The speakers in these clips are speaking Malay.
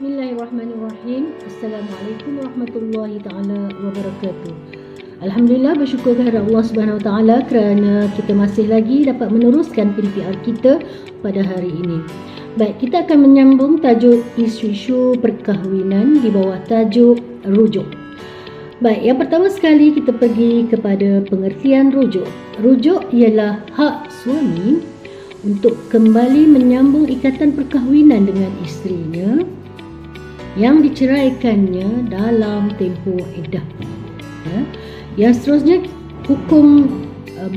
Bismillahirrahmanirrahim. Assalamualaikum warahmatullahi taala wabarakatuh. Alhamdulillah, bersyukur kepada Allah Subhanahu Wa Taala kerana kita masih lagi dapat meneruskan PDPR kita pada hari ini. Baik, kita akan menyambung tajuk isu-isu perkahwinan di bawah tajuk rujuk. Baik, yang pertama sekali kita pergi kepada pengertian rujuk. Rujuk ialah hak suami untuk kembali menyambung ikatan perkahwinan dengan isterinya yang diceraikannya dalam tempoh iddah. Yang seterusnya, hukum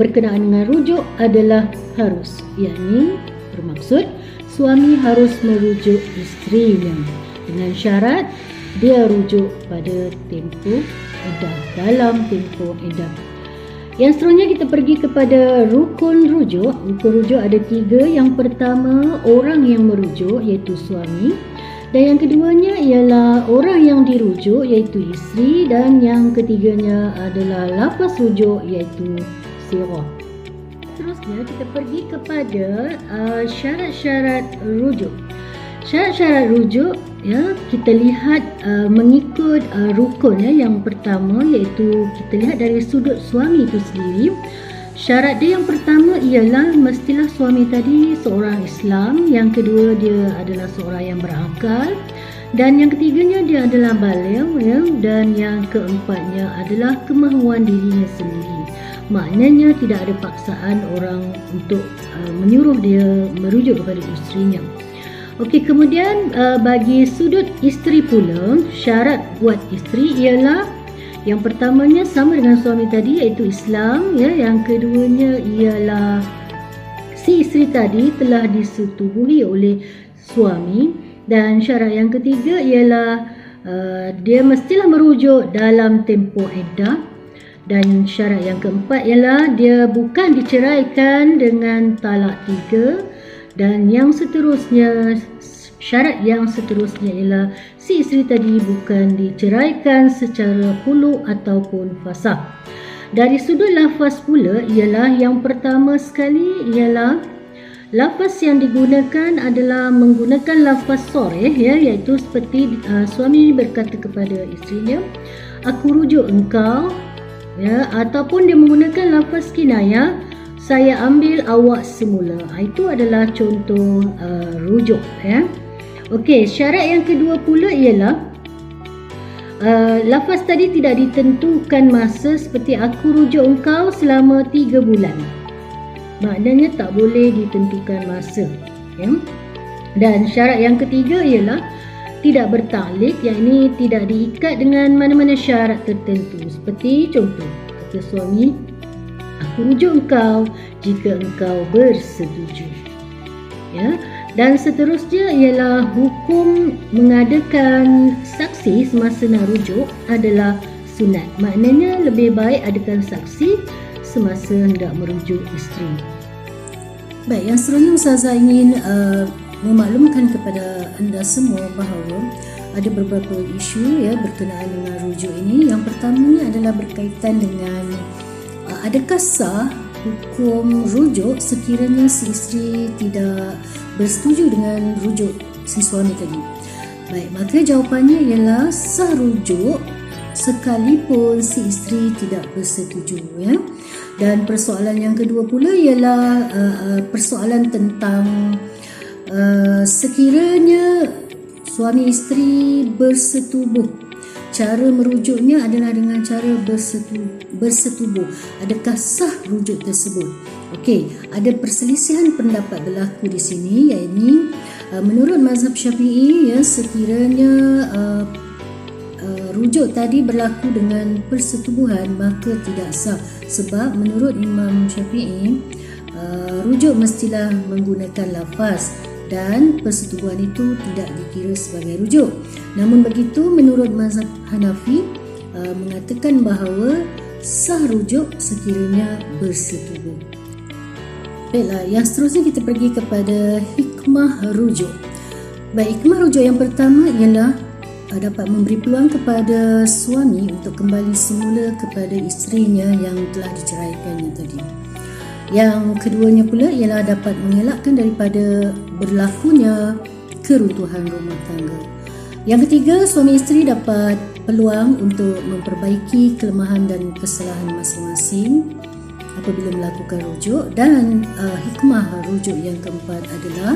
berkenaan dengan rujuk adalah harus, yakni bermaksud suami harus merujuk isterinya dengan syarat dia rujuk pada tempoh iddah, dalam tempoh iddah. Yang seterusnya kita pergi kepada rukun rujuk. Rukun rujuk ada 3. Yang pertama, orang yang merujuk iaitu suami. Dan yang keduanya ialah orang yang dirujuk iaitu isteri, dan yang ketiganya adalah lafaz rujuk iaitu sirah. Terusnya kita pergi kepada syarat-syarat rujuk. Syarat-syarat rujuk kita lihat mengikut rukun yang pertama, iaitu kita lihat dari sudut suami itu sendiri. Syarat dia yang pertama ialah mestilah suami tadi seorang Islam, yang kedua dia adalah seorang yang berakal, dan yang ketiganya dia adalah baligh, dan yang keempatnya adalah kemahuan dirinya sendiri. Maknanya tidak ada paksaan orang untuk menyuruh dia merujuk kepada isterinya. Okey, kemudian bagi sudut isteri pula, syarat buat isteri ialah yang pertamanya sama dengan suami tadi iaitu Islam, yang keduanya ialah si isteri tadi telah disetubuhi oleh suami, dan syarat yang ketiga ialah dia mestilah merujuk dalam tempoh iddah, dan syarat yang keempat ialah dia bukan diceraikan dengan talak 3, dan yang seterusnya, syarat yang seterusnya ialah si isteri tadi bukan diceraikan secara khulu ataupun fasakh. Dari sudut lafaz pula ialah yang pertama sekali ialah lafaz yang digunakan adalah menggunakan lafaz sharih, iaitu seperti suami berkata kepada isterinya, aku rujuk engkau, ataupun dia menggunakan lafaz kinayah, saya ambil awak semula. Itu adalah contoh rujuk. Okey, syarat yang kedua pula ialah lafaz tadi tidak ditentukan masa, seperti aku rujuk engkau selama 3 bulan. Maknanya tak boleh ditentukan masa. Dan syarat yang ketiga ialah tidak bertaklid, yakni tidak diikat dengan mana-mana syarat tertentu. Seperti contoh, kata suami, aku rujuk engkau jika engkau bersetuju. Dan seterusnya ialah hukum mengadakan saksi semasa nak rujuk adalah sunat. Maknanya lebih baik adakan saksi semasa hendak merujuk isteri. Baik, yang seterusnya Ustazah ingin memaklumkan kepada anda semua bahawa ada beberapa isu berkenaan dengan rujuk ini. Yang pertamanya adalah berkaitan dengan adakah sah hukum rujuk sekiranya si isteri tidak bersetuju dengan rujuk si suami tadi. Baik, maka jawapannya ialah sah rujuk sekalipun si isteri tidak bersetuju. Dan persoalan yang kedua pula ialah persoalan tentang sekiranya suami isteri bersetubuh, cara merujuknya adalah dengan cara bersetubuh. Adakah sah rujuk tersebut? Okey, ada perselisihan pendapat berlaku di sini, iaitu menurut mazhab Syafi'i, sekiranya rujuk tadi berlaku dengan persetubuhan maka tidak sah, sebab menurut Imam Syafi'i rujuk mestilah menggunakan lafaz dan persetubuhan itu tidak dikira sebagai rujuk. Namun begitu, menurut mazhab Hanafi mengatakan bahawa sah rujuk sekiranya bersetubuh. Baiklah, yang seterusnya kita pergi kepada hikmah rujuk. Baik, hikmah rujuk yang pertama ialah dapat memberi peluang kepada suami untuk kembali semula kepada isterinya yang telah diceraikannya tadi. Yang keduanya pula ialah dapat mengelakkan daripada berlakunya keruntuhan rumah tangga. Yang ketiga, suami isteri dapat peluang untuk memperbaiki kelemahan dan kesalahan masing-masing apabila melakukan rujuk. Dan hikmah rujuk yang keempat adalah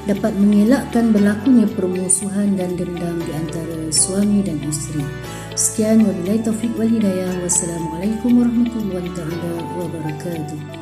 dapat mengelakkan berlakunya permusuhan dan dendam di antara suami dan isteri. Sekian, wabillahi taufiq wal hidayah. Wassalamualaikum warahmatullahi wabarakatuh.